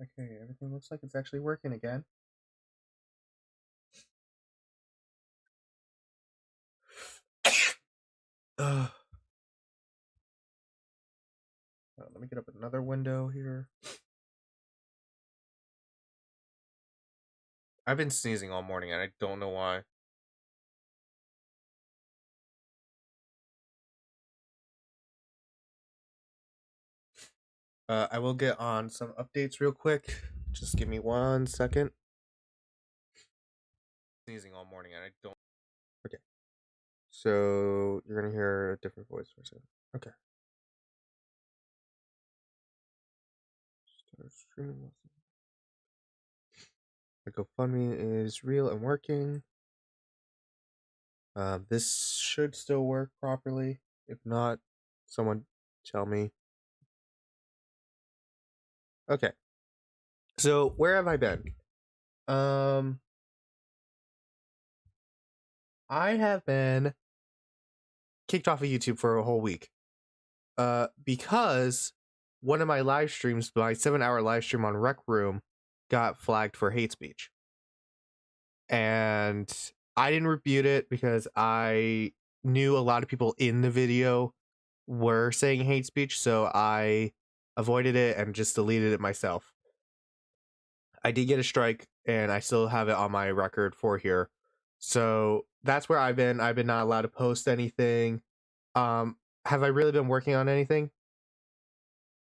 Okay, everything looks like it's actually working again. Let me get up another window here. I've been sneezing all morning and I don't know why. I will get on some updates real quick. Just give me 1 second. Sneezing all morning and I don't. Okay. So you're gonna hear a different voice for a second. Okay. Start streaming. The GoFundMe is real and working. This should still work properly. If not, someone tell me. Okay. So where have I been? I have been kicked off of YouTube for a whole week. Because one of my live streams, my 7-hour live stream on Rec Room, got flagged for hate speech. And I didn't rebuke it because I knew a lot of people in the video were saying hate speech, so I avoided it and just deleted it myself. I did get a strike and I still have it on my record for here. So that's where I've been. I've been not allowed to post anything. Have I really been working on anything?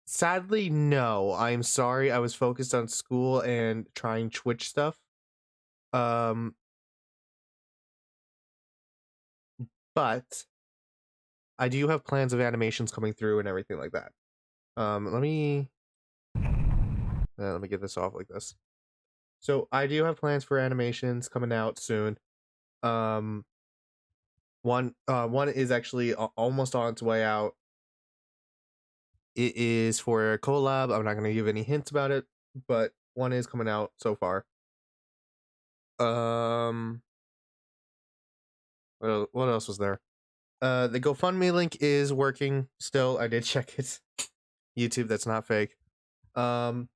Sadly, no. I'm sorry. I was focused on school and trying Twitch stuff. But I do have plans of animations coming through and everything like that. Let me get this off like this. So I do have plans for animations coming out soon. One is actually almost on its way out. It is for a collab. I'm not going to give any hints about it, but one is coming out so far. What else was there? The GoFundMe link is working still. I did check it. YouTube, that's not fake. Because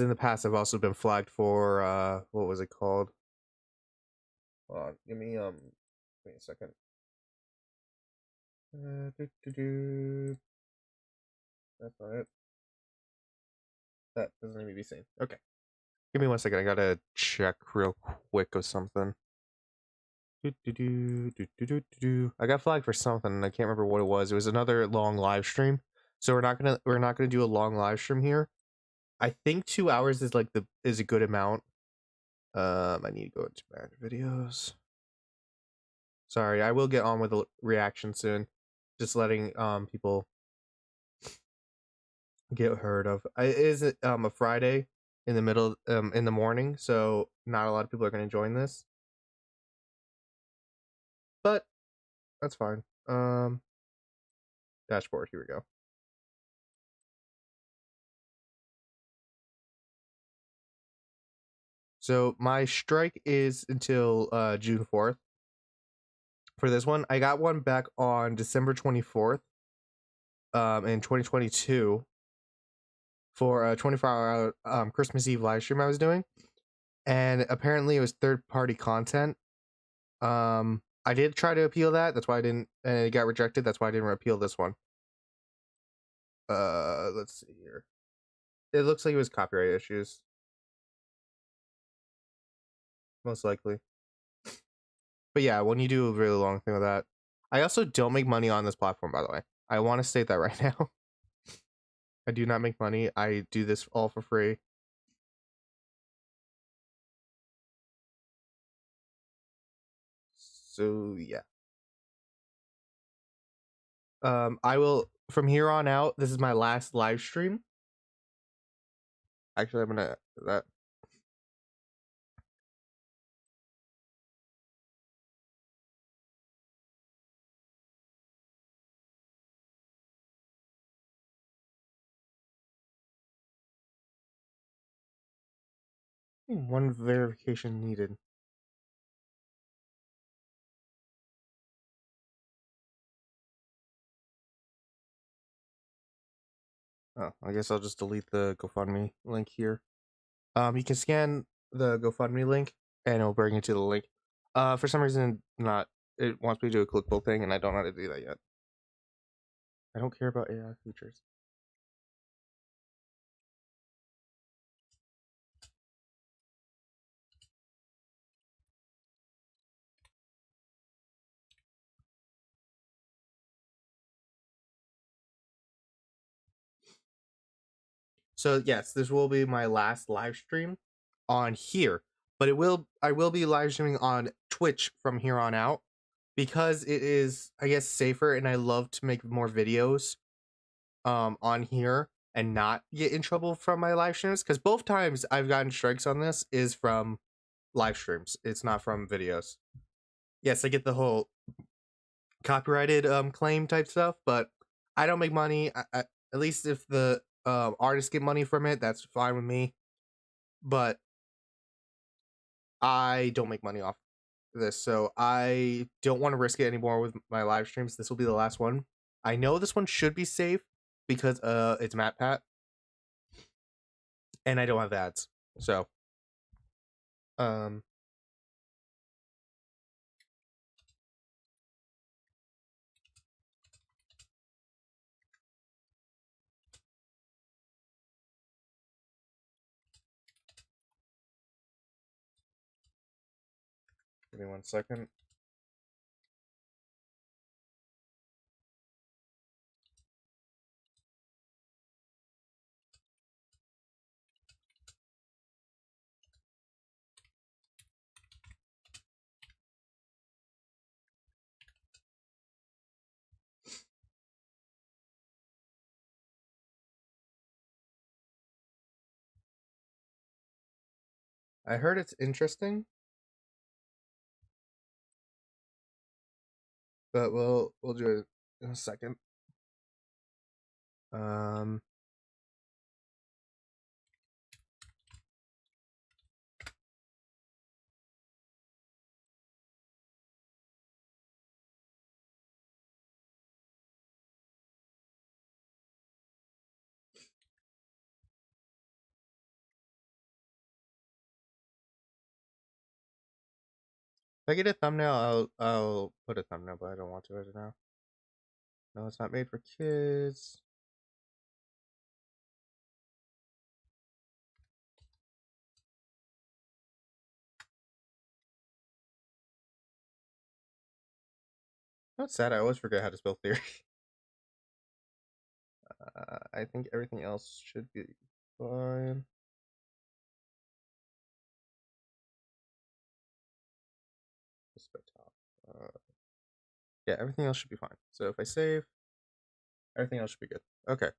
in the past I've also been flagged for what was it called? Hold on, give me a second. That's not it. That doesn't need to be seen. Okay. Give me 1 second. I gotta check real quick of something. I got flagged for something. I can't remember what it was. It was another long live stream. So we're not gonna do a long live stream here. I think 2 hours is like is a good amount. I need to go into bad videos. Sorry, I will get on with the reaction soon. Just letting people get heard of. It is a Friday in the middle in the morning, so not a lot of people are going to join this. But that's fine. Dashboard, here we go. So my strike is until June 4th. For this one, I got one back on December 24th in 2022 for a 24-hour Christmas Eve live stream I was doing. And apparently it was third-party content. I did try to appeal that. That's why I didn't, and it got rejected. That's why I didn't appeal this one. Let's see here. It looks like it was copyright issues. Most likely. But yeah, when you do a really long thing with that. I also don't make money on this platform, by the way. I want to state that right now. I do not make money. I do this all for free. So yeah. I will, from here on out, this is my last live stream. Actually, I'm gonna that. One verification needed. Oh, I guess I'll just delete the GoFundMe link here. You can scan the GoFundMe link and it'll bring you to the link. For some reason, it wants me to do a clickable thing, and I don't know how to do that yet. I don't care about AI features. So yes, this will be my last live stream on here, but I will be live streaming on Twitch from here on out because it is, I guess, safer, and I love to make more videos on here and not get in trouble from my live streams, because both times I've gotten strikes on this is from live streams. It's not from videos. Yes, I get the whole copyrighted claim type stuff, but I don't make money. At least if the artists get money from it, that's fine with me. But I don't make money off this, so I don't want to risk it anymore with my live streams. This will be the last one. I know this one should be safe because it's MatPat and I don't have ads. So um give me 1 second. I heard it's interesting, but we'll do it in a second. Um if I get a thumbnail, I'll put a thumbnail, but I don't want to right now. No, it's not made for kids. That's sad. I always forget how to spell theory. I think everything else should be fine. Just the top. Yeah, everything else should be fine. So if I save, everything else should be good. Okay.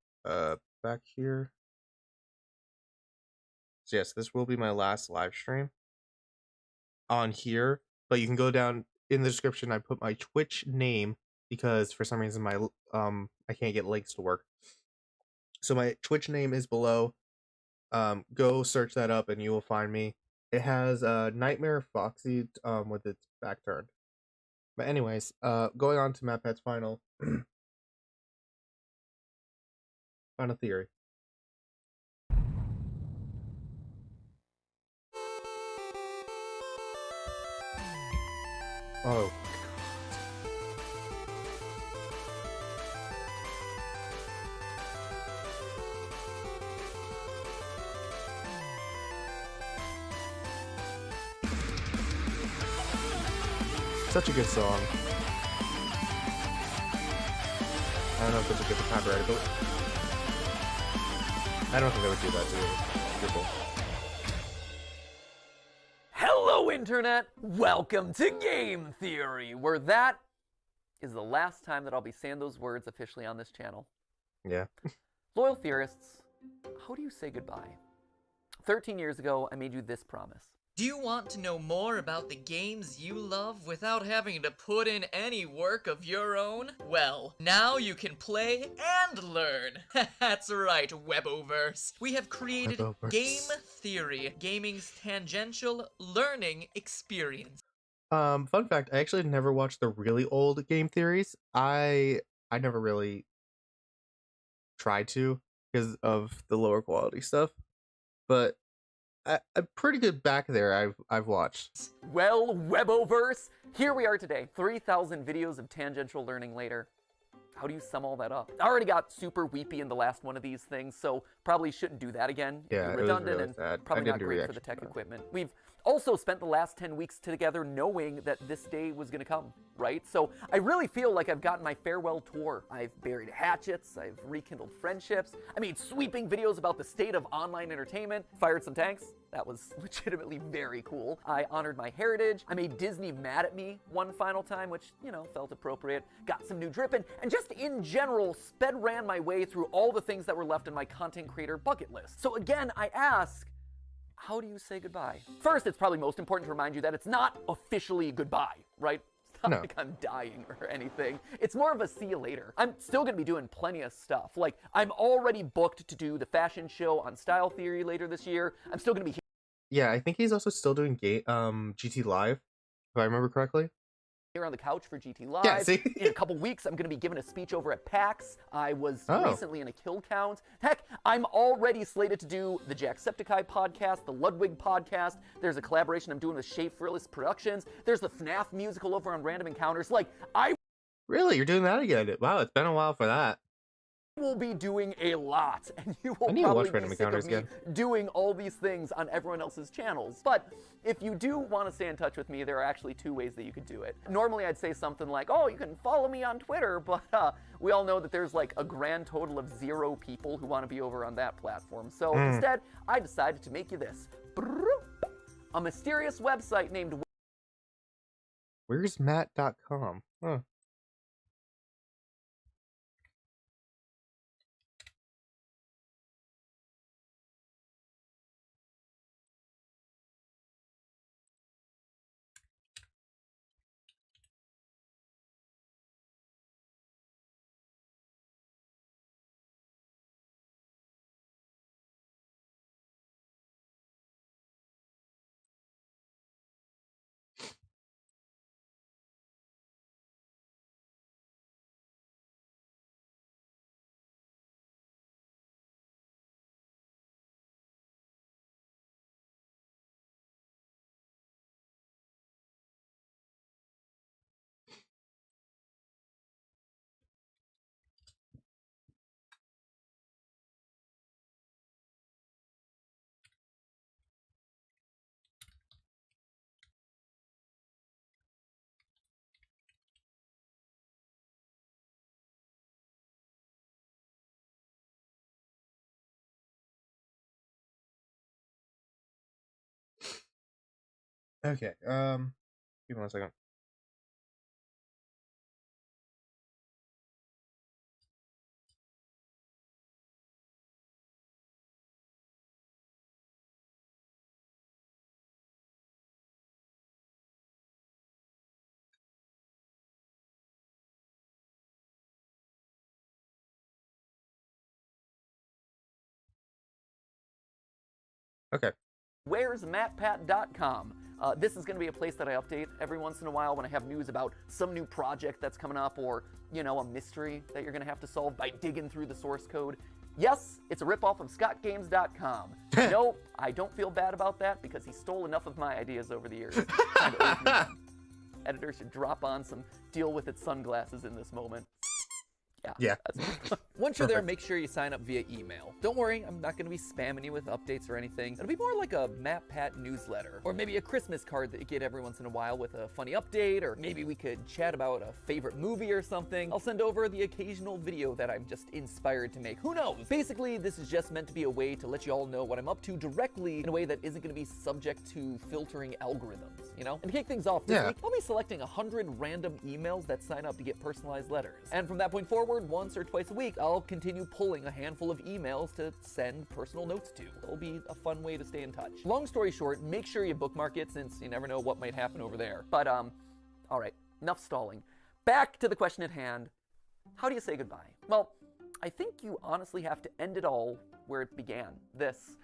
Back here. So yes, this will be my last live stream on here, but you can go down in the description. I put my Twitch name because for some reason my I can't get links to work. So my Twitch name is below. Go search that up and you will find me. It has Nightmare Foxy with its back turned. But anyways, going on to MatPat's final final theory. Oh, such a good song. I don't know if it's a good copyright, but I don't think I would do that to people. Hello, Internet! Welcome to Game Theory, where that is the last time that I'll be saying those words officially on this channel. Yeah. Loyal theorists, how do you say goodbye? 13 years ago, I made you this promise. Do you want to know more about the games you love without having to put in any work of your own? Well, now you can play and learn. That's right, Weboverse. We have created Weboverse. Game Theory, gaming's tangential learning experience. Fun fact, I actually never watched the really old game theories. I never really tried to, because of the lower quality stuff. But a pretty good back there I've watched. Well, Weboverse, here we are today, 3,000 videos of tangential learning later. How do you sum all that up? I already got super weepy in the last one of these things, so probably shouldn't do that again. Yeah, It's it was redundant really and sad. probably I didn't not do great for reaction the tech to that. equipment. We've also spent the last 10 weeks together knowing that this day was gonna come, right? So I really feel like I've gotten my farewell tour. I've buried hatchets, I've rekindled friendships, I made sweeping videos about the state of online entertainment, fired some tanks. That was legitimately very cool. I honored my heritage. I made Disney mad at me one final time, which, you know, felt appropriate. Got some new dripping, and just in general, sped ran my way through all the things that were left in my content creator bucket list. So again, I ask, how do you say goodbye? First, it's probably most important to remind you that it's not officially goodbye, right? It's not No. like I'm dying or anything. It's more of a see you later. I'm still gonna be doing plenty of stuff. Like, I'm already booked to do the fashion show on Style Theory later this year. I'm still gonna be Yeah, I think he's also still doing GT Live, if I remember correctly. here on the couch for GT Yeah, Live. see? In a couple weeks, I'm going to be giving a speech over at PAX. I was Oh. recently in a kill count. Heck, I'm already slated to do the Jacksepticeye podcast, the Ludwig podcast. There's a collaboration I'm doing with Shea Fearless Productions. There's the FNAF musical over on Random Encounters. Like, I Really, you're doing that again? Wow, it's been a while for that. will be doing a lot, and you will I need to probably watch Random be sick of Encounters me again. doing all these things on everyone else's channels. But if you do want to stay in touch with me, there are actually two ways that you could do it. Normally, I'd say something like, oh, you can follow me on Twitter, but we all know that there's like a grand total of 0 people who want to be over on that platform. So instead, I decided to make you this. A mysterious website named Where's Matt.com? Huh. Okay, give me 1 second. Okay. where'smattpat.com. This is going to be a place that I update every once in a while when I have news about some new project that's coming up or, you know, a mystery that you're going to have to solve by digging through the source code. Yes, it's a ripoff of scottgames.com. No, I don't feel bad about that because he stole enough of my ideas over the years. Kind of owes me one. Editor should drop on some deal with its sunglasses in this moment. Yeah. Once you're there, Perfect. make sure you sign up via email. Don't worry, I'm not going to be spamming you with updates or anything. It'll be more like a MattPat newsletter, or maybe a Christmas card that you get every once in a while with a funny update, or maybe we could chat about a favorite movie or something. I'll send over the occasional video that I'm just inspired to make. Who knows? Basically, this is just meant to be a way to let you all know what I'm up to directly in a way that isn't going to be subject to filtering algorithms, you know? And to kick things off this week, I'll be selecting 100 random emails that sign up to get personalized letters. And from that point forward, once or twice a week, I'll continue pulling a handful of emails to send personal notes to. It'll be a fun way to stay in touch. Long story short, make sure you bookmark it since you never know what might happen over there. But, all right, enough stalling. Back to the question at hand. How do you say goodbye? Well, I think you honestly have to end it all where it began. This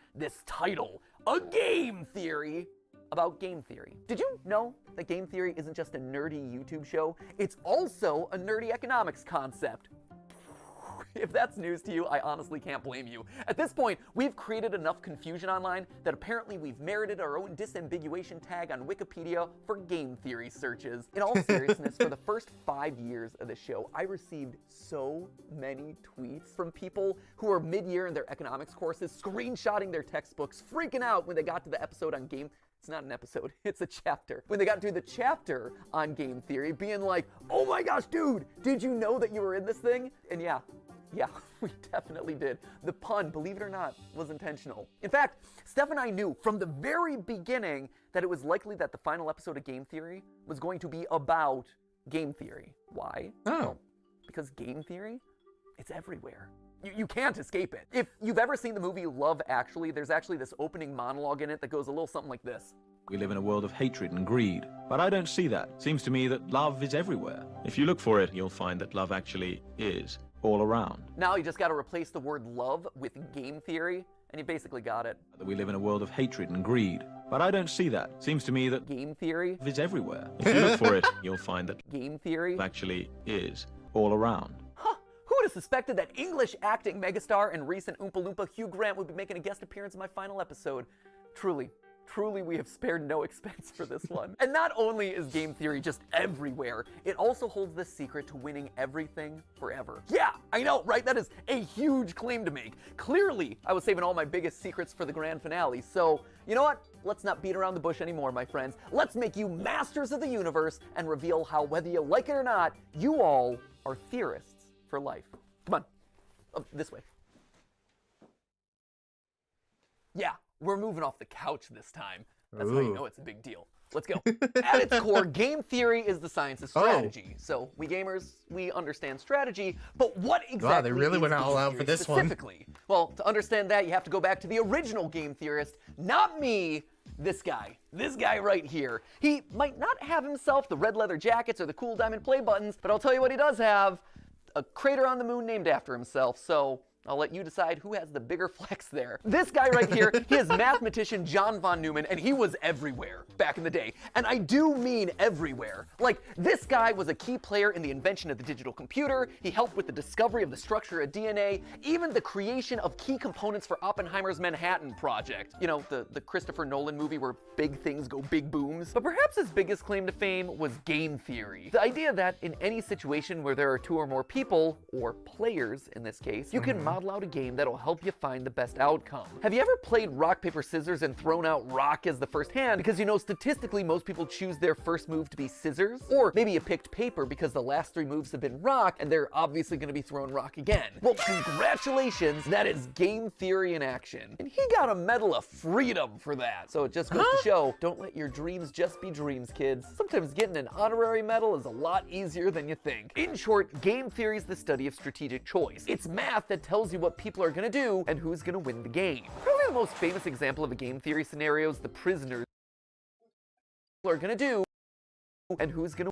title, A Game Theory about game theory. Did you know that game theory isn't just a nerdy YouTube show? It's also a nerdy economics concept. If that's news to you, I honestly can't blame you. At this point, we've created enough confusion online that apparently we've merited our own disambiguation tag on Wikipedia for game theory searches. In all seriousness, for the first 5 years of the show, I received so many tweets from people who were mid-year in their economics courses, screenshotting their textbooks, freaking out when they got to the episode on game. It's not an episode, it's a chapter. When they got to the chapter on game theory, being like, oh my gosh, dude, did you know that you were in this thing? And yeah, we definitely did. The pun, believe it or not, was intentional. In fact, Steph and I knew from the very beginning that it was likely that the final episode of Game Theory was going to be about game theory. Why? Oh. Because game theory, it's everywhere. You can't escape it. If you've ever seen the movie Love Actually, there's actually this opening monologue in it that goes a little something like this. We live in a world of hatred and greed, but I don't see that. Seems to me that love is everywhere. If you look for it, you'll find that love actually is all around. Now you just got to replace the word love with game theory, and you basically got it. We live in a world of hatred and greed, but I don't see that. Seems to me that game theory is everywhere. If you look for it, you'll find that game theory actually is all around. Who would have suspected that English acting megastar and recent Oompa Loompa Hugh Grant would be making a guest appearance in my final episode? Truly, we have spared no expense for this one. And not only is game theory just everywhere, it also holds the secret to winning everything forever. Yeah, I know, right? That is a huge claim to make. Clearly, I was saving all my biggest secrets for the grand finale. So, you know what? Let's not beat around the bush anymore, my friends. Let's make you masters of the universe and reveal how, whether you like it or not, you all are theorists for life. Come on, this way. Yeah, we're moving off the couch this time. That's how you know it's a big deal. Let's go. At its core, game theory is the science of strategy. So we gamers, we understand strategy, but what exactly wow, they really is went game all out theory for this one. specifically? Well, to understand that, you have to go back to the original game theorist, not me, this guy right here. He might not have himself the red leather jackets or the cool diamond play buttons, but I'll tell you what he does have. A crater on the moon named after himself, so I'll let you decide who has the bigger flex there. This guy right here, he is mathematician John von Neumann, and he was everywhere back in the day. And I do mean everywhere. Like, this guy was a key player in the invention of the digital computer. He helped with the discovery of the structure of DNA, even the creation of key components for Oppenheimer's Manhattan Project. You know, the Christopher Nolan movie where big things go big booms. But perhaps his biggest claim to fame was game theory. The idea that in any situation where there are two or more people, or players in this case, you can model out a game that'll help you find the best outcome. Have you ever played rock, paper, scissors and thrown out rock as the first hand because you know statistically most people choose their first move to be scissors? Or maybe you picked paper because the last 3 moves have been rock and they're obviously going to be throwing rock again. Well, congratulations, that is game theory in action. And he got a Medal of Freedom for that. So it just goes to show, don't let your dreams just be dreams, kids. Sometimes getting an honorary medal is a lot easier than you think. In short, game theory is the study of strategic choice. It's math that tells you what people are going to do and who's going to win the game. Probably the most famous example of a game theory scenario is the prisoners are going to do and who's going to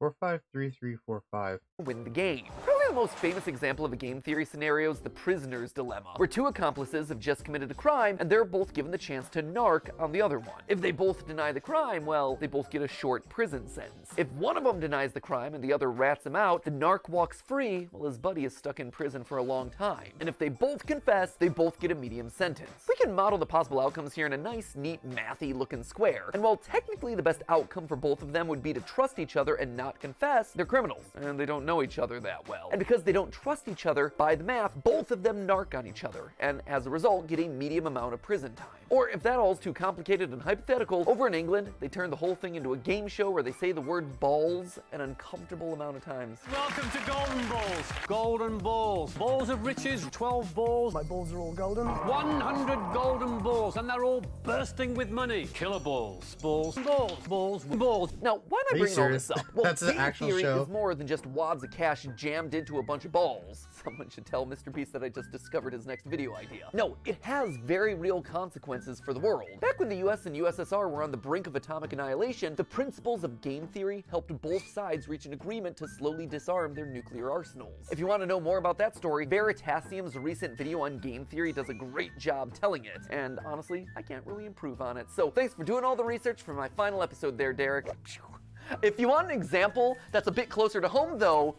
453345 win the game. Probably the most famous example of a game theory scenario is the prisoner's dilemma, where 2 accomplices have just committed a crime and they're both given the chance to narc on the other one. If they both deny the crime, well, they both get a short prison sentence. If one of them denies the crime and the other rats him out, the narc walks free while his buddy is stuck in prison for a long time. And if they both confess, they both get a medium sentence. We can model the possible outcomes here in a nice, neat, mathy looking square. And while technically the best outcome for both of them would be to trust each other and not confess, they're criminals and they don't know each other that well. And because they don't trust each other, by the math, both of them narc on each other, and as a result, get a medium amount of prison time. Or if that all's too complicated and hypothetical, over in England, they turn the whole thing into a game show where they say the word balls an uncomfortable amount of times. Welcome to Golden Balls. Golden Balls. Balls of riches, 12 balls. My balls are all golden. 100 golden balls, and they're all bursting with money. Killer balls. Balls. Balls. Balls. Balls. Now, why am I Are you bringing all serious? this up? Well, That's an game actual theory show. is more than just wads of cash jammed into a bunch of balls. Someone should tell Mr. Beast that I just discovered his next video idea. No, it has very real consequences for the world. Back when the US and USSR were on the brink of atomic annihilation, the principles of game theory helped both sides reach an agreement to slowly disarm their nuclear arsenals. If you want to know more about that story, Veritasium's recent video on game theory does a great job telling it. And honestly, I can't really improve on it. So thanks for doing all the research for my final episode there, Derek. If you want an example that's a bit closer to home though,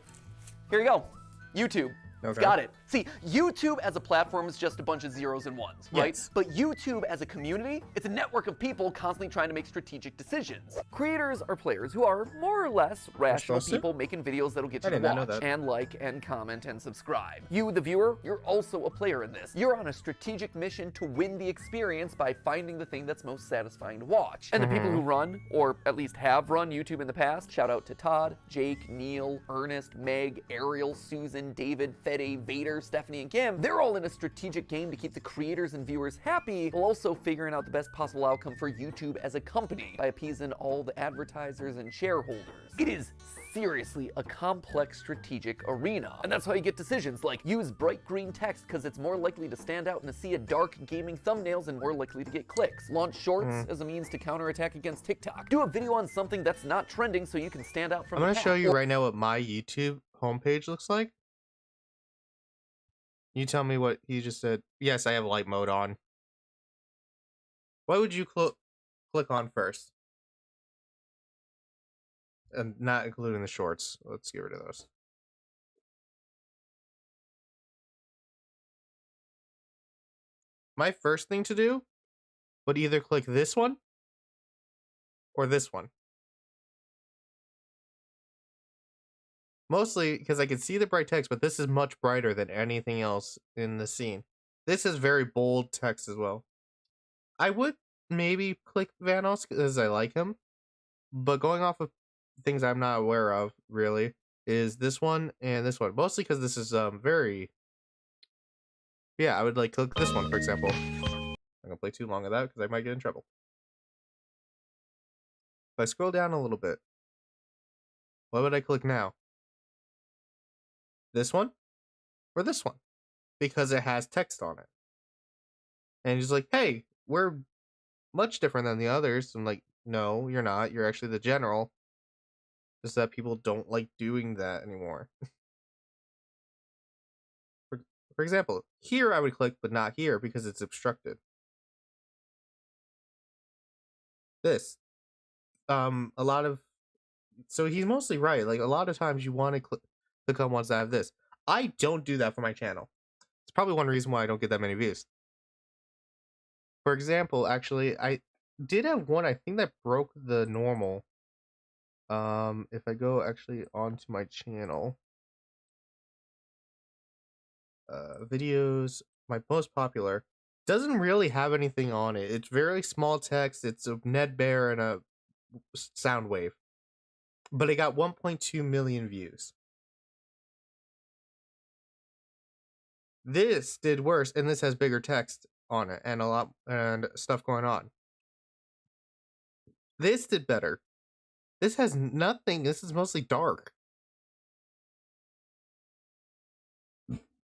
here you go. YouTube. Okay. Got it. See, YouTube as a platform is just a bunch of zeros and ones, right? Yes. But YouTube as a community, it's a network of people constantly trying to make strategic decisions. Creators are players who are more or less rational supposed to? people making videos that'll get I you to did not know watch that. and like and comment and subscribe. You, the viewer, you're also a player in this. You're on a strategic mission to win the experience by finding the thing that's most satisfying to watch. And the people who run, or at least have run YouTube in the past, shout out to Todd, Jake, Neil, Ernest, Meg, Ariel, Susan, David, Fede, Vader, Stephanie, and Kim, they're all in a strategic game to keep the creators and viewers happy, while also figuring out the best possible outcome for YouTube as a company by appeasing all the advertisers and shareholders. It is seriously a complex strategic arena. And that's how you get decisions like use bright green text because it's more likely to stand out in a sea of dark gaming thumbnails and more likely to get clicks. Launch shorts as a means to counterattack against TikTok. Do a video on something that's not trending so you can stand out from I'm the going to pack. show you right now what my YouTube homepage looks like. You tell me what he just said. Yes, I have light mode on. What would you click on first? And not including the shorts. Let's get rid of those. My first thing to do would either click this one or this one. Mostly because I can see the bright text, but this is much brighter than anything else in the scene. This is very bold text as well. I would maybe click Vanos because I like him, but going off of things I'm not aware of, really, is this one and this one. Mostly because this is very... Yeah, I would like click this one, for example. I'm going to play too long of that because I might get in trouble. If I scroll down a little bit, what would I click now? This one or this one? Because it has text on it. And he's like, hey, we're much different than the others. I'm like, no, you're not. You're actually the general. Just that people don't like doing that anymore. For example, here I would click, but not here because it's obstructed. This. A lot of... So he's mostly right. Like, a lot of times you want to click on ones that have this. I don't do that for my channel. It's probably one reason why I don't get that many views. For example, actually, I did have one, I think, that broke the normal. If I go actually onto my channel, videos, my most popular, doesn't really have anything on it. It's very small text. It's a Ned Bear and a sound wave, but it got 1.2 million views. This did worse, and this has bigger text on it and a lot and stuff going on. This did better. This has nothing. This is mostly dark.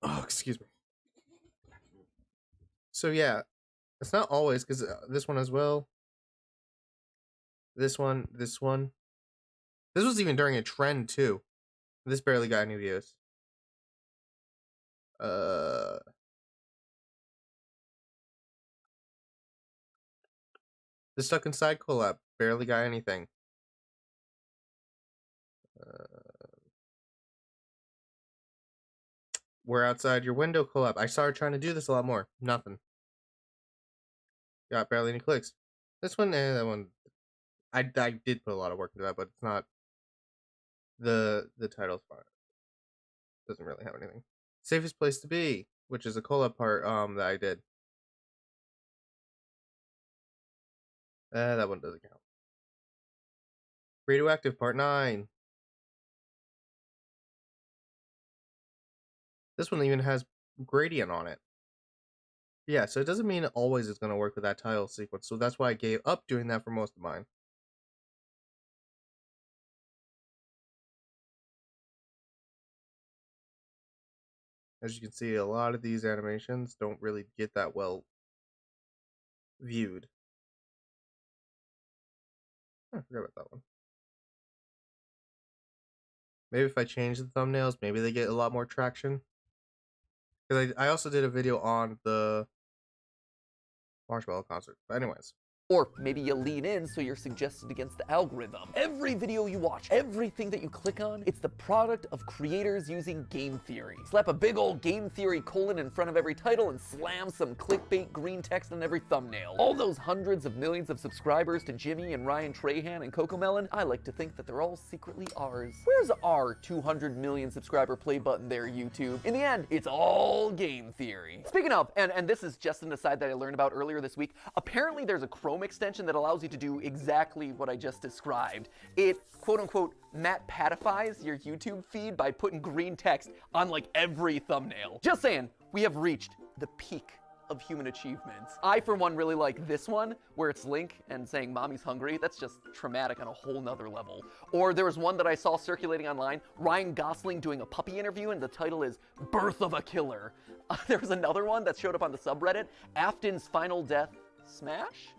Oh, excuse me. So yeah, it's not always, because this one as well. This one. This was even during a trend too. This barely got any views. The Stuck Inside collab barely got anything. We're Outside Your Window collab. I started trying to do this a lot more. Nothing. Got barely any clicks. This one, that one, I did put a lot of work into that, but it's not. The title's fine. Doesn't really have anything. Safest Place to Be, which is a collab part that I did. That one doesn't count. Radioactive Part 9. This one even has gradient on it. Yeah, so it doesn't mean it always is going to work with that title sequence. So that's why I gave up doing that for most of mine. As you can see, a lot of these animations don't really get that well viewed. I forgot about that one. Maybe if I change the thumbnails, maybe they get a lot more traction. Because I also did a video on the Marshmallow concert. But anyways, Or maybe you lean in so you're suggested against the algorithm. Every video you watch, everything that you click on, it's the product of creators using game theory. Slap a big old game theory colon in front of every title and slam some clickbait green text on every thumbnail. All those hundreds of millions of subscribers to Jimmy and Ryan Trahan and Cocomelon, I like to think that they're all secretly ours. Where's our 200 million subscriber play button there, YouTube? In the end, it's all game theory. Speaking of, and this is just an aside that I learned about earlier this week, apparently there's a Chrome extension that allows you to do exactly what I just described. It, quote unquote, Matt Patifies your YouTube feed by putting green text on like every thumbnail. Just saying, we have reached the peak of human achievements. I, for one, really like this one, where it's Link and saying mommy's hungry. That's just traumatic on a whole nother level. Or there was one that I saw circulating online, Ryan Gosling doing a puppy interview, and the title is Birth of a Killer. There was another one that showed up on the subreddit, Afton's Final Death Smash?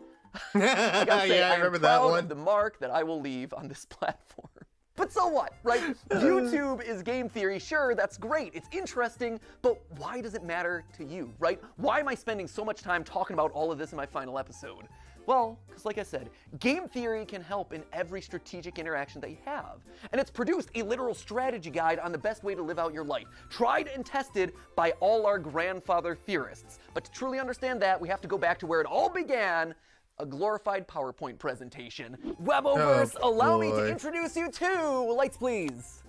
I gotta say, yeah, I remember that proud one. of the mark that I will leave on this platform. But so what, right? YouTube is game theory, sure, that's great, it's interesting, but why does it matter to you, right? Why am I spending so much time talking about all of this in my final episode? Well, because like I said, game theory can help in every strategic interaction that you have. And it's produced a literal strategy guide on the best way to live out your life, tried and tested by all our grandfather theorists. But to truly understand that, we have to go back to where it all began, a glorified PowerPoint presentation. Weboverse, allow me to introduce you to, lights please,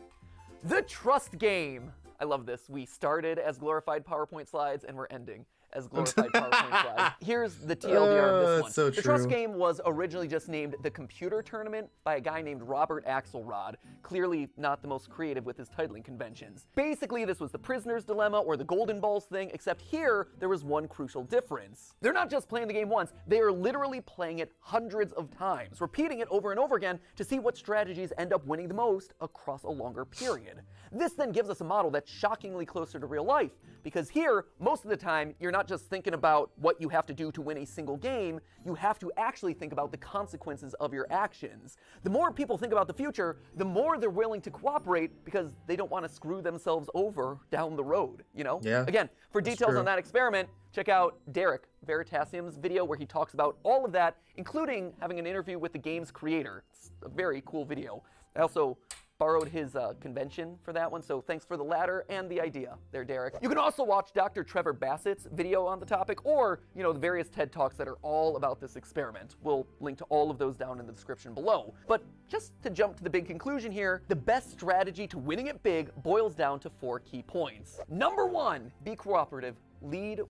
the trust game. I love this. We started as glorified PowerPoint slides and we're ending as glorified PowerPoint slides. Here's the TLDR of this one. So the trust game was originally just named the Computer Tournament by a guy named Robert Axelrod, clearly not the most creative with his titling conventions. Basically, this was the prisoner's dilemma or the golden balls thing, except here there was one crucial difference. They're not just playing the game once, they are literally playing it hundreds of times, repeating it over and over again to see what strategies end up winning the most across a longer period. This then gives us a model that's shockingly closer to real life, because here, most of the time, you're not just thinking about what you have to do to win a single game, you have to actually think about the consequences of your actions. The more people think about the future, the more they're willing to cooperate because they don't want to screw themselves over down the road, you know? Yeah, Again, for details on that experiment, check out Derek Veritasium's video where he talks about all of that, including having an interview with the game's creator. It's a very cool video. I also borrowed his convention for that one, so thanks for the latter and the idea there, Derek. You can also watch Dr. Trevor Bassett's video on the topic, or, you know, the various TED Talks that are all about this experiment. We'll link to all of those down in the description below. But just to jump to the big conclusion here, the best strategy to winning it big boils down to 4 key points. Number 1, be cooperative. Lead.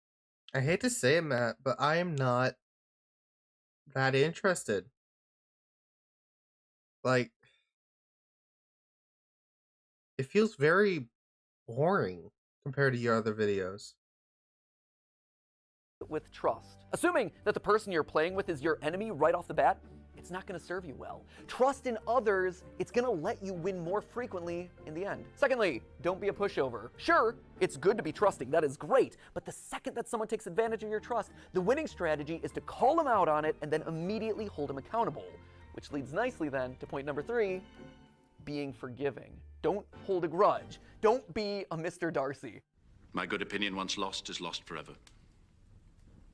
I hate to say it, Matt, but I am not that interested. Like, it feels very boring compared to your other videos. With trust. Assuming that the person you're playing with is your enemy right off the bat, it's not going to serve you well. Trust in others, it's going to let you win more frequently in the end. Secondly, don't be a pushover. Sure, it's good to be trusting, that is great, but the second that someone takes advantage of your trust, the winning strategy is to call them out on it and then immediately hold them accountable. Which leads nicely then to point number 3, being forgiving. Don't hold a grudge. Don't be a Mr. Darcy. My good opinion once lost is lost forever.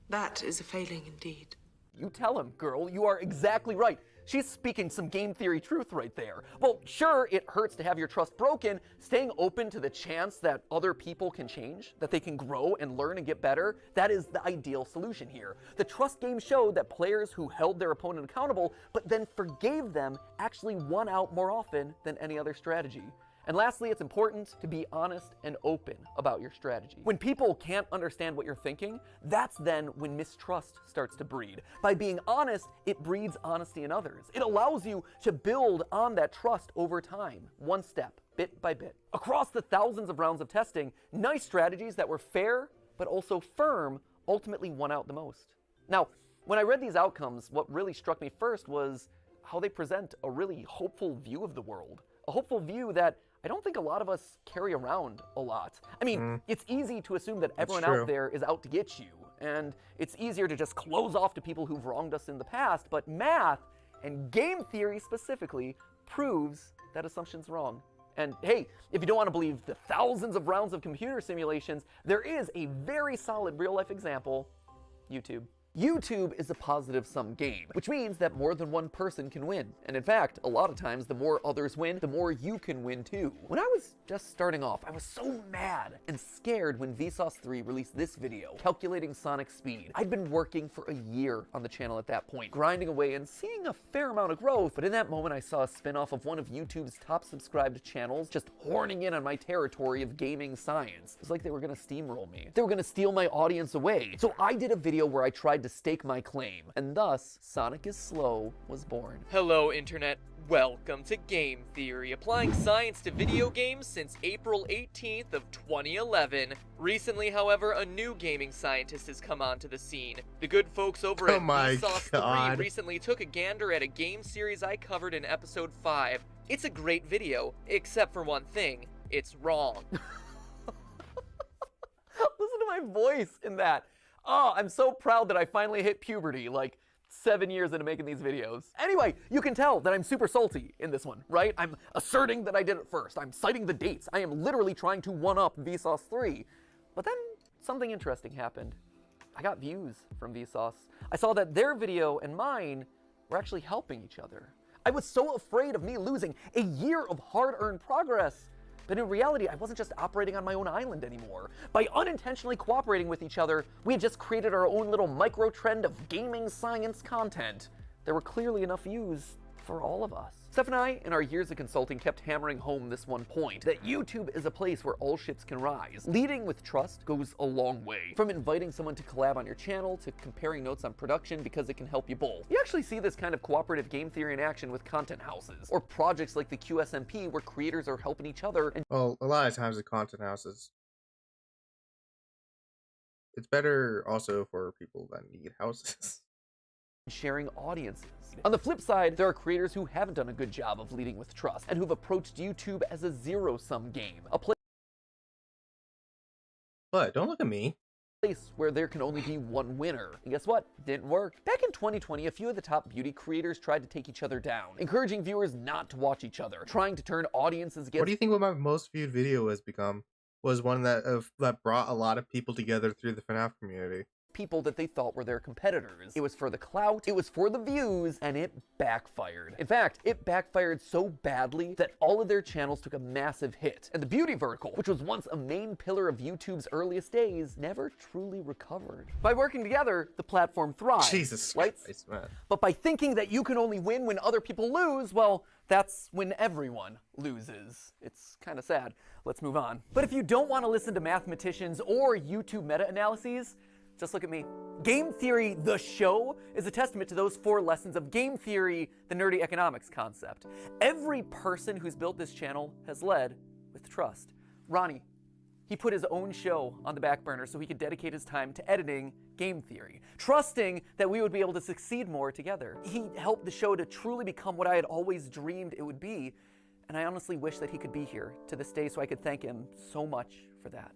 That is a failing indeed. You tell him, girl, you are exactly right. She's speaking some game theory truth right there. Well, sure, it hurts to have your trust broken. Staying open to the chance that other people can change, that they can grow and learn and get better, that is the ideal solution here. The trust game showed that players who held their opponent accountable, but then forgave them, actually won out more often than any other strategy. And lastly, it's important to be honest and open about your strategy. When people can't understand what you're thinking, that's then when mistrust starts to breed. By being honest, it breeds honesty in others. It allows you to build on that trust over time, one step, bit by bit. Across the thousands of rounds of testing, nice strategies that were fair, but also firm, ultimately won out the most. Now, when I read these outcomes, what really struck me first was how they present a really hopeful view of the world. A hopeful view that I don't think a lot of us carry around a lot. I mean, it's easy to assume that everyone out there is out to get you, and it's easier to just close off to people who've wronged us in the past, but math, and game theory specifically, proves that assumption's wrong. And hey, if you don't want to believe the thousands of rounds of computer simulations, there is a very solid real-life example, YouTube. YouTube is a positive-sum game, which means that more than one person can win. And in fact, a lot of times, the more others win, the more you can win too. When I was just starting off, I was so mad and scared when Vsauce 3 released this video, calculating Sonic speed. I'd been working for a year on the channel at that point, grinding away and seeing a fair amount of growth, but in that moment I saw a spin-off of one of YouTube's top subscribed channels just horning in on my territory of gaming science. It was like they were gonna steamroll me. They were gonna steal my audience away. So I did a video where I tried to stake my claim, and thus, Sonic is Slow was born. Hello, Internet. Welcome to Game Theory, applying science to video games since April 18th of 2011. Recently, however, a new gaming scientist has come onto the scene. The good folks over at Vsauce 3 recently took a gander at a game series I covered in episode 5. It's a great video, except for one thing. It's wrong. Listen to my voice in that. Oh, I'm so proud that I finally hit puberty, like 7 years into making these videos. Anyway, you can tell that I'm super salty in this one, right? I'm asserting that I did it first. I'm citing the dates. I am literally trying to one-up Vsauce 3. But then something interesting happened. I got views from Vsauce. I saw that their video and mine were actually helping each other. I was so afraid of me losing a year of hard-earned progress. But in reality, I wasn't just operating on my own island anymore. By unintentionally cooperating with each other, we had just created our own little micro-trend of gaming science content. There were clearly enough views for all of us. Steph and I, in our years of consulting, kept hammering home this one point, that YouTube is a place where all ships can rise. Leading with trust goes a long way. From inviting someone to collab on your channel, to comparing notes on production because it can help you both. You actually see this kind of cooperative game theory in action with content houses, or projects like the QSMP where creators are helping each other and Well, a lot of times the content houses, it's better also for people that need houses. sharing audiences. On the flip side, there are creators who haven't done a good job of leading with trust and who've approached YouTube as a zero-sum game, a But don't look at me. place where there can only be one winner. And guess what? Didn't work. Back in 2020, a few of the top beauty creators tried to take each other down, encouraging viewers not to watch each other, trying to turn audiences against What do you think what my most viewed video has become? Was one that brought a lot of people together through the FNAF community. people that they thought were their competitors. It was for the clout, it was for the views, and it backfired. In fact, it backfired so badly that all of their channels took a massive hit. And the beauty vertical, which was once a main pillar of YouTube's earliest days, never truly recovered. By working together, the platform thrived. Jesus right? Christ, man. But by thinking that you can only win when other people lose, well, that's when everyone loses. It's kind of sad. Let's move on. But if you don't want to listen to mathematicians or YouTube meta-analyses, just look at me. Game Theory, the show, is a testament to those 4 lessons of game theory, the nerdy economics concept. Every person who's built this channel has led with trust. Ronnie, he put his own show on the back burner so he could dedicate his time to editing Game Theory, trusting that we would be able to succeed more together. He helped the show to truly become what I had always dreamed it would be, and I honestly wish that he could be here to this day so I could thank him so much for that.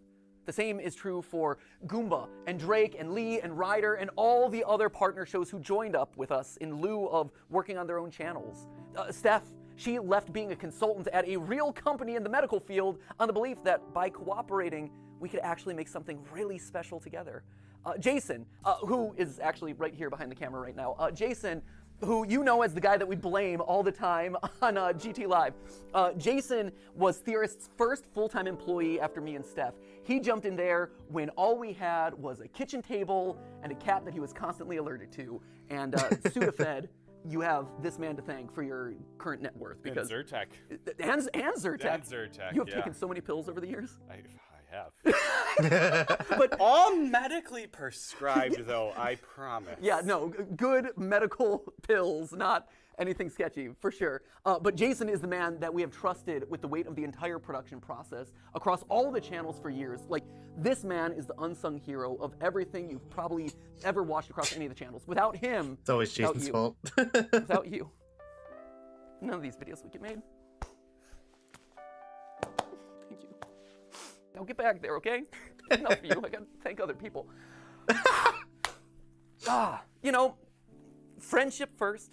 The same is true for Goomba and Drake and Lee and Ryder and all the other partner shows who joined up with us in lieu of working on their own channels. Steph, she left being a consultant at a real company in the medical field on the belief that by cooperating, we could actually make something really special together. Jason, who is actually right here behind the camera right now, Jason, who you know as the guy that we blame all the time on GT Live. Jason was Theorist's first full-time employee after me and Steph. He jumped in there when all we had was a kitchen table and a cat that he was constantly allergic to. And Sudafed, you have this man to thank for your current net worth. Because and Zyrtec. And Zyrtec. And Zyrtec, You have yeah. taken so many pills over the years. I have. But All medically prescribed, though, I promise. yeah, no, good medical pills, not anything sketchy, for sure. But Jason is the man that we have trusted with the weight of the entire production process across all the channels for years. Like, this man is the unsung hero of everything you've probably ever watched across any of the channels. Without him, It's always without Jason's you. fault. Without you, none of these videos would get made. Thank you. Now get back there, okay? Enough of you. I gotta thank other people. You know, friendship first,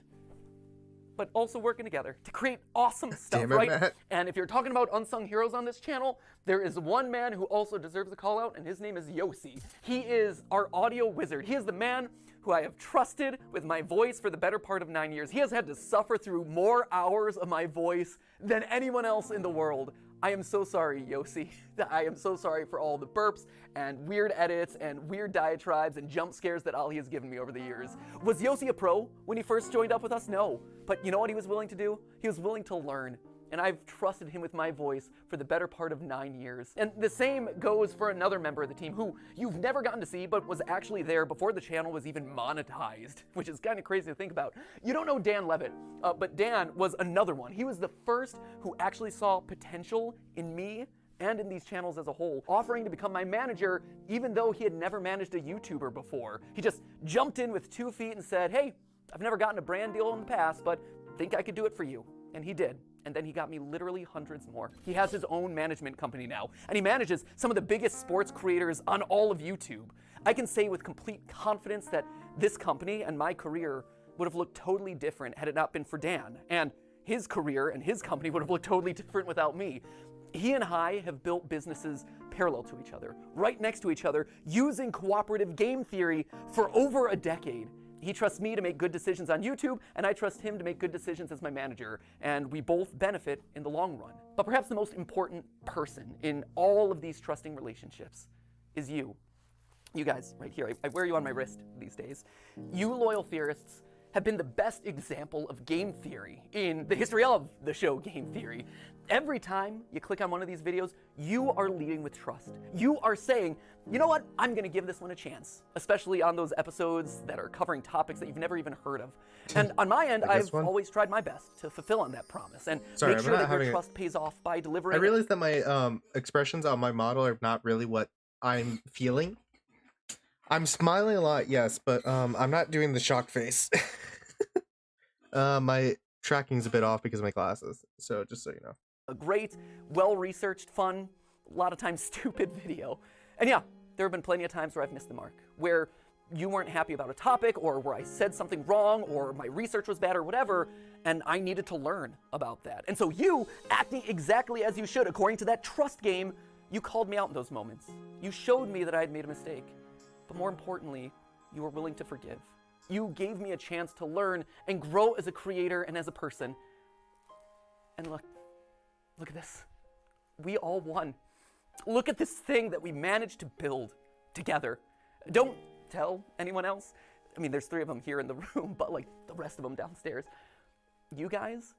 but also working together to create awesome stuff, Damn it, right? Matt. And if you're talking about unsung heroes on this channel, there is one man who also deserves a call out, and his name is Yossi. He is our audio wizard. He is the man who I have trusted with my voice for the better part of 9 years. He has had to suffer through more hours of my voice than anyone else in the world. I am so sorry, Yossi. I am so sorry for all the burps and weird edits and weird diatribes and jump scares that Ali has given me over the years. Was Yossi a pro when he first joined up with us? No. But you know what he was willing to do? He was willing to learn. And I've trusted him with my voice for the better part of 9 years. And the same goes for another member of the team who you've never gotten to see, but was actually there before the channel was even monetized, which is kind of crazy to think about. You don't know Dan Levitt, but Dan was another one. He was the first who actually saw potential in me and in these channels as a whole, offering to become my manager even though he had never managed a YouTuber before. He just jumped in with 2 feet and said, hey, I've never gotten a brand deal in the past, but think I could do it for you. And he did. And then he got me literally hundreds more. He has his own management company now, and he manages some of the biggest sports creators on all of YouTube. I can say with complete confidence that this company and my career would have looked totally different had it not been for Dan. And his career and his company would have looked totally different without me. He and I have built businesses parallel to each other, right next to each other, using cooperative game theory for over a decade. He trusts me to make good decisions on YouTube, and I trust him to make good decisions as my manager, and we both benefit in the long run. But perhaps the most important person in all of these trusting relationships is you. You guys, right here, I wear you on my wrist these days. You loyal theorists have been the best example of game theory in the history of the show Game Theory. Every time you click on one of these videos, you are leading with trust. You are saying, you know what, I'm gonna give this one a chance, especially on those episodes that are covering topics that you've never even heard of. And on my end, I've always tried my best to fulfill on that promise and make sure that your trust pays off by delivering. I realize that my expressions on my model are not really what I'm feeling. I'm smiling a lot, yes, but I'm not doing the shock face. My tracking's a bit off because of my glasses, so just so you know. A great, well-researched, fun, a lot of times stupid video. And yeah, there have been plenty of times where I've missed the mark, where you weren't happy about a topic, or where I said something wrong, or my research was bad, or whatever, and I needed to learn about that. And so you, acting exactly as you should, according to that trust game, you called me out in those moments. You showed me that I had made a mistake. But more importantly, you were willing to forgive. You gave me a chance to learn and grow as a creator and as a person. And look at this. We all won. Look at this thing that we managed to build together. Don't tell anyone else. I mean, there's 3 of them here in the room, but like the rest of them downstairs. You guys,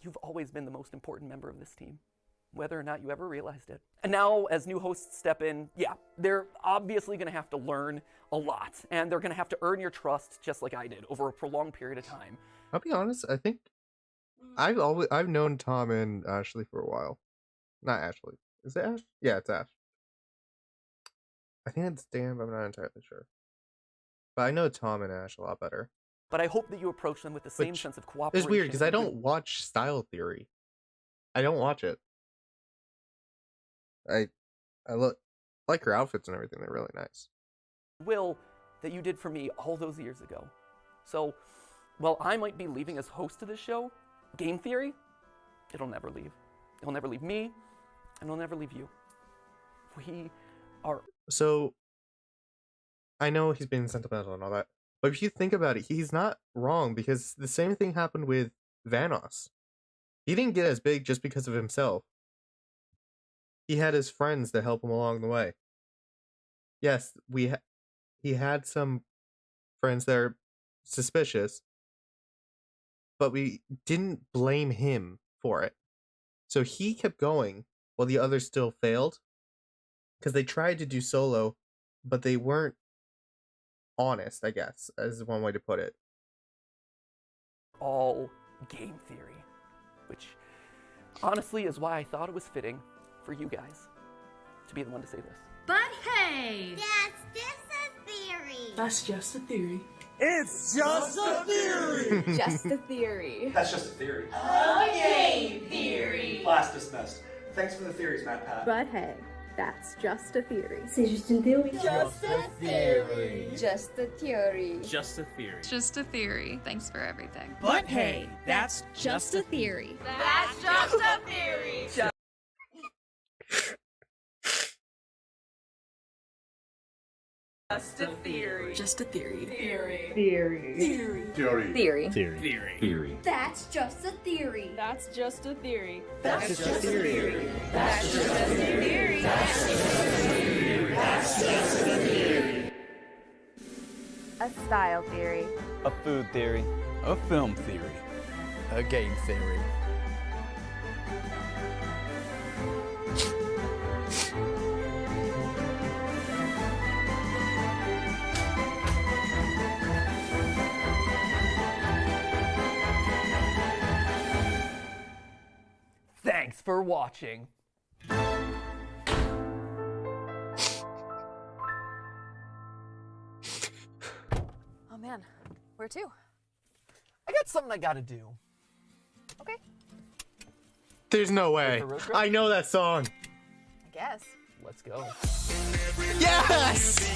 you've always been the most important member of this team, whether or not you ever realized it. And now, as new hosts step in, yeah, they're obviously gonna have to learn a lot, and they're gonna have to earn your trust just like I did over a prolonged period of time. I'll be honest, I think I've known Tom and Ashley for a while. Not Ashley. Is it Ash? Yeah, it's Ash. I think it's Dan, but I'm not entirely sure. But I know Tom and Ash a lot better. But I hope that you approach them with the same sense of cooperation. It's weird, because I don't watch Style Theory. I don't watch it. I like her outfits and everything. They're really nice. Will that you did for me all those years ago. So, while I might be leaving as host of this show, Game Theory, it'll never leave. It'll never leave me, and it'll never leave you. We are... So, I know he's being sentimental and all that, but if you think about it, he's not wrong, because the same thing happened with Vanoss. He didn't get as big just because of himself. He had his friends to help him along the way. Yes, he had some friends that are suspicious, but we didn't blame him for it. So he kept going while the others still failed, because they tried to do solo, but they weren't honest, I guess, is one way to put it. All Game Theory, which honestly is why I thought it was fitting for you guys to be the one to say this. But hey! That's just a theory. That's just a theory. It's just a theory! Just a theory. That's just a theory. A game theory. Class dismissed. Thanks for the theories, Matt Pat. But hey, that's just a theory. C'est juste une théorie. Just a theory. Just a theory. Just a theory. Just a theory. Thanks for everything. But hey, that's just a theory. That's just a theory. Just a theory. Just a theory. Theory. Theory. Theory. Theory. Theory. That's just a theory. That's just a theory. That's just a theory. That's just a theory. A style theory. A food theory. A film theory. A game theory. Thanks for watching. Oh man, where to? I got something I gotta do. Okay, There's no way. for road trip? I know that song. I guess. Let's go. Yes!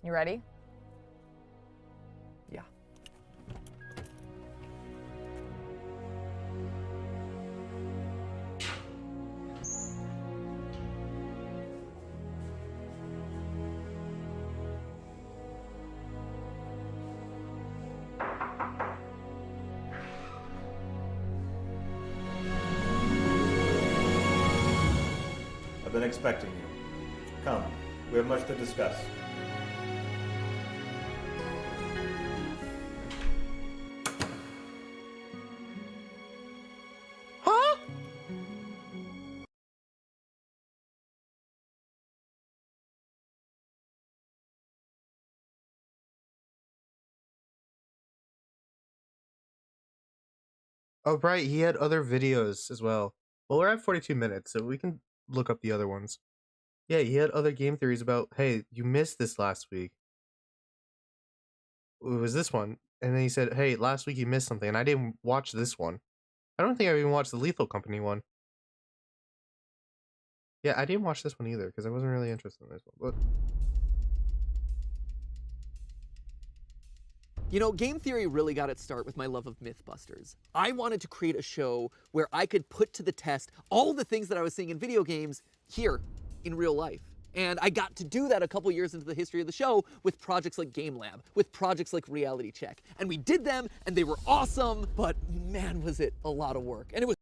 You ready? Yeah. I've been expecting you. Come, we have much to discuss. Huh? Oh, right. He had other videos as well. Well, we're at 42 minutes, so we can look up the other ones. Yeah, he had other game theories about, hey, you missed this last week. It was this one. And then he said, hey, last week you missed something, and I didn't watch this one. I don't think I even watched the Lethal Company one. Yeah, I didn't watch this one either, because I wasn't really interested in this one. But You know, game theory really got its start with my love of Mythbusters. I wanted to create a show where I could put to the test all the things that I was seeing in video games here in real life. And I got to do that a couple years into the history of the show with projects like Game Lab, with projects like Reality Check. And we did them, and they were awesome, but man, was it a lot of work. And it was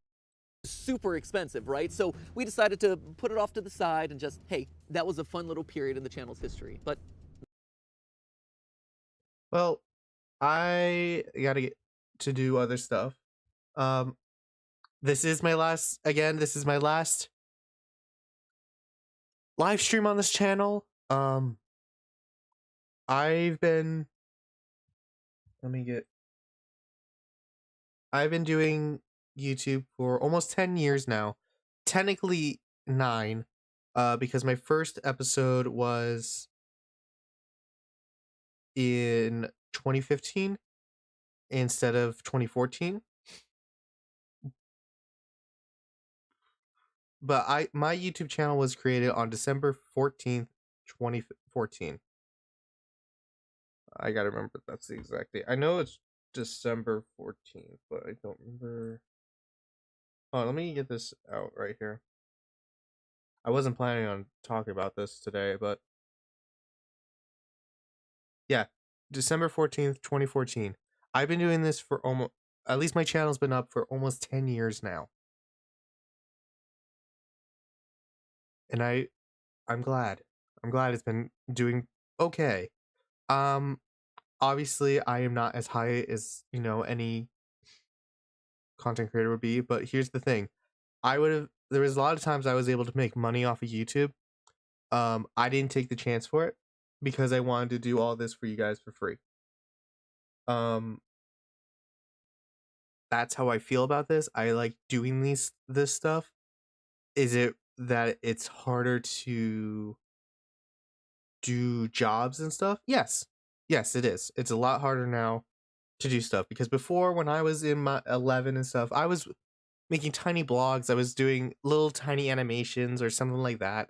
super expensive, right? So we decided to put it off to the side and just, hey, that was a fun little period in the channel's history. But well, I gotta get to do other stuff. This is my last live stream on this channel. I've been doing YouTube for almost 10 years now. Technically 9, because my first episode was in 2015 instead of 2014. But my YouTube channel was created on December 14th, 2014. I gotta remember that's the exact date. I know it's December 14th, but I don't remember. Oh, let me get this out right here. I wasn't planning on talking about this today, but yeah, December 14th, 2014. I've been doing this for almost, at least my channel's been up for almost 10 years now. And I'm glad. I'm glad it's been doing okay. Obviously I am not as high as, any content creator would be, but here's the thing. There was a lot of times I was able to make money off of YouTube. I didn't take the chance for it because I wanted to do all this for you guys for free. That's how I feel about this. I like doing this stuff. Is it that it's harder to do jobs and stuff, yes. Yes, it is. It's a lot harder now to do stuff because before, when I was in my 11 and stuff, I was making tiny blogs. I was doing little tiny animations or something like that.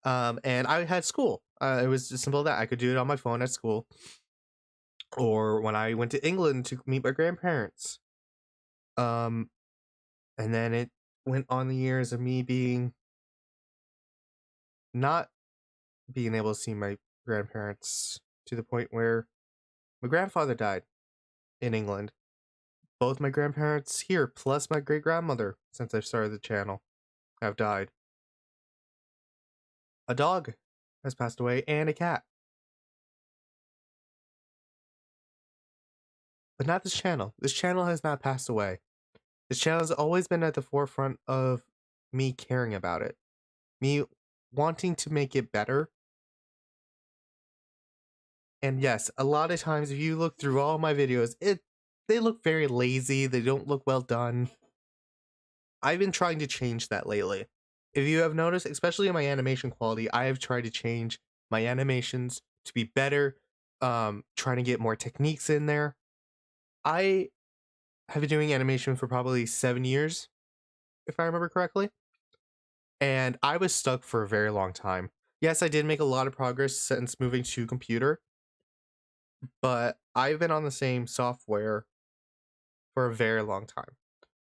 And I had school. It was as simple as that. I could do it on my phone at school, or when I went to England to meet my grandparents. Um, and then it went on the years of me not being able to see my grandparents to the point where my grandfather died in England. Both my grandparents here, plus my great grandmother, since I've started the channel, have died. A dog has passed away, and a cat. But not this channel. This channel has not passed away. This channel has always been at the forefront of me caring about it. Me wanting to make it better. And yes, a lot of times if you look through all my videos, they look very lazy. They don't look well done. I've been trying to change that lately. If you have noticed, especially in my animation quality, I have tried to change my animations to be better, trying to get more techniques in there. I have been doing animation for probably 7 years, if I remember correctly. And I was stuck for a very long time. Yes, I did make a lot of progress since moving to computer, but I've been on the same software for a very long time.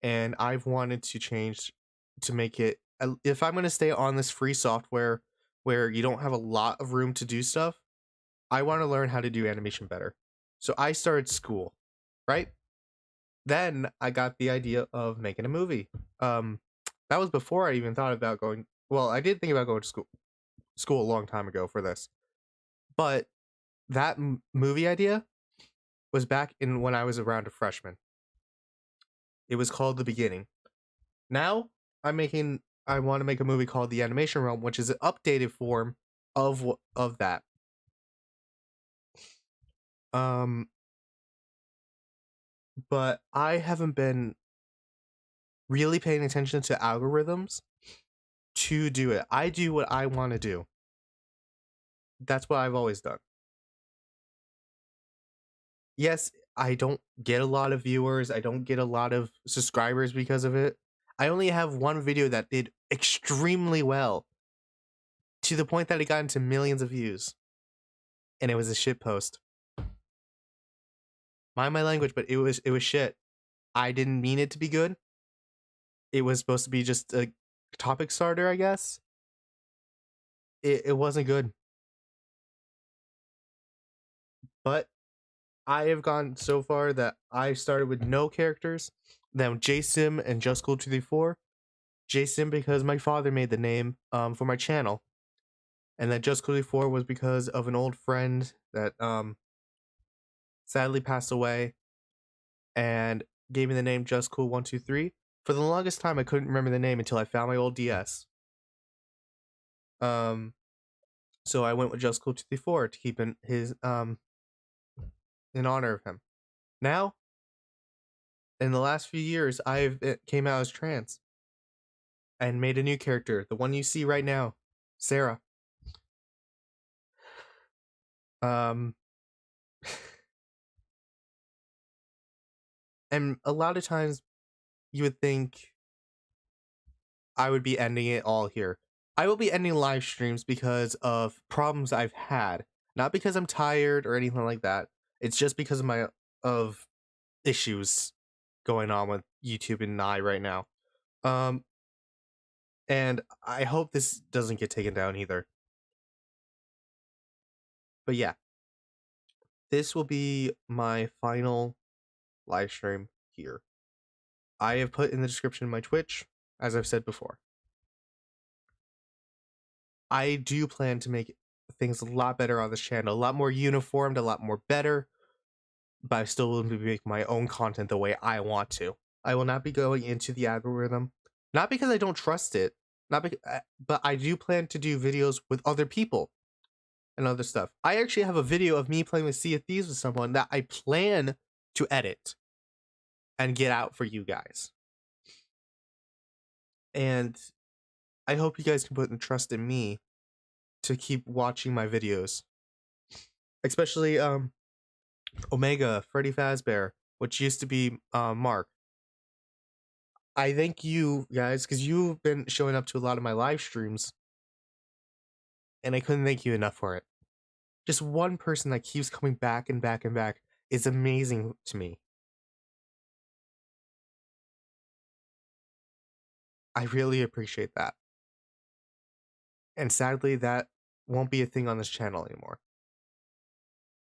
And I've wanted to change to make it, if I'm going to stay on this free software where you don't have a lot of room to do stuff, I want to learn how to do animation better. So I started school, right? Then I got the idea of making a movie. That was before I even thought about going. Well, I did think about going to school a long time ago for this, but that movie idea was back in when I was around a freshman. It was called The Beginning. Now I want to make a movie called The Animation Realm, which is an updated form of that. But I haven't been really paying attention to algorithms to do it. I do what I want to do. That's what I've always done. Yes, I don't get a lot of viewers. I don't get a lot of subscribers because of it. I only have one video that did extremely well, to the point that it got into millions of views. And it was a shit post. Mind my language, but it was shit. I didn't mean it to be good. It was supposed to be just a topic starter, I guess. It wasn't good. But I have gone so far that I started with no characters. Then JSim and Just Cool 234. JSim because my father made the name for my channel. And then Just Cool 234 was because of an old friend that sadly passed away and gave me the name Just Cool 123. For the longest time I couldn't remember the name until I found my old DS. So I went with Just Cool 234 to keep his in honor of him. Now, in the last few years, I've came out as trans and made a new character, the one you see right now, Sarah. And a lot of times you would think I would be ending it all here. I will be ending live streams because of problems I've had, not because I'm tired or anything like that. It's just because of issues going on with YouTube and I right now. And I hope this doesn't get taken down either. But yeah, this will be my final live stream here. I have put in the description my Twitch, as I've said before. I do plan to make things a lot better on this channel, a lot more uniformed, a lot more better, but I still will be making my own content the way I want to. I will not be going into the algorithm, not because I don't trust it, but I do plan to do videos with other people and other stuff. I actually have a video of me playing with Sea of Thieves with someone that I plan to edit and get out for you guys. And I hope you guys can put the trust in me to keep watching my videos. Especially Omega, Freddy Fazbear, which used to be Mark. I thank you guys because you've been showing up to a lot of my live streams, and I couldn't thank you enough for it. Just one person that keeps coming back and back and back is amazing to me. I really appreciate that. And sadly, that won't be a thing on this channel anymore.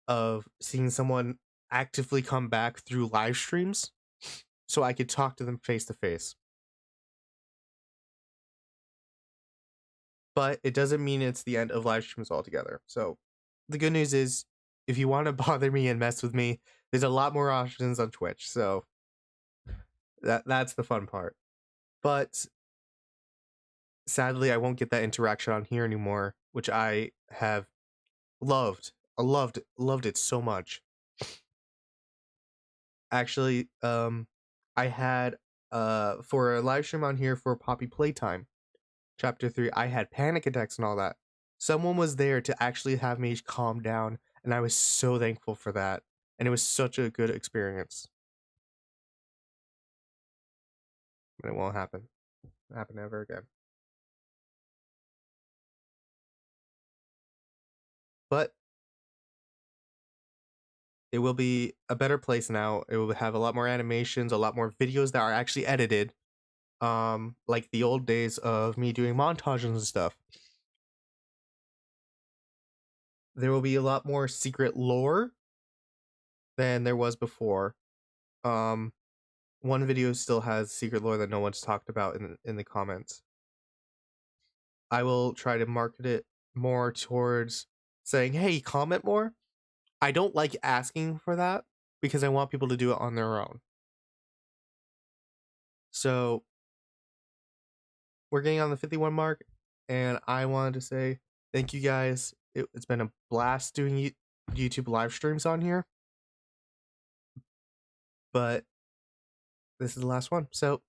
Of seeing someone actively come back through live streams so I could talk to them face to face. But it doesn't mean it's the end of live streams altogether. So the good news is, if you want to bother me and mess with me, there's a lot more options on Twitch. So that's the fun part. But sadly, I won't get that interaction on here anymore, which I have loved. I loved it so much. Actually, I had for a live stream on here for Poppy Playtime Chapter 3, I had panic attacks and all that. Someone was there to actually have me calm down, and I was so thankful for that. And it was such a good experience. But it won't happen ever again. But it will be a better place now. It will have a lot more animations, a lot more videos that are actually edited. Like the old days of me doing montages and stuff. There will be a lot more secret lore than there was before. One video still has secret lore that no one's talked about in the comments. I will try to market it more towards saying, hey, comment more. I don't like asking for that because I want people to do it on their own. So we're getting on the 51 mark, and I wanted to say thank you guys. It's been a blast doing YouTube live streams on here. But this is the last one. So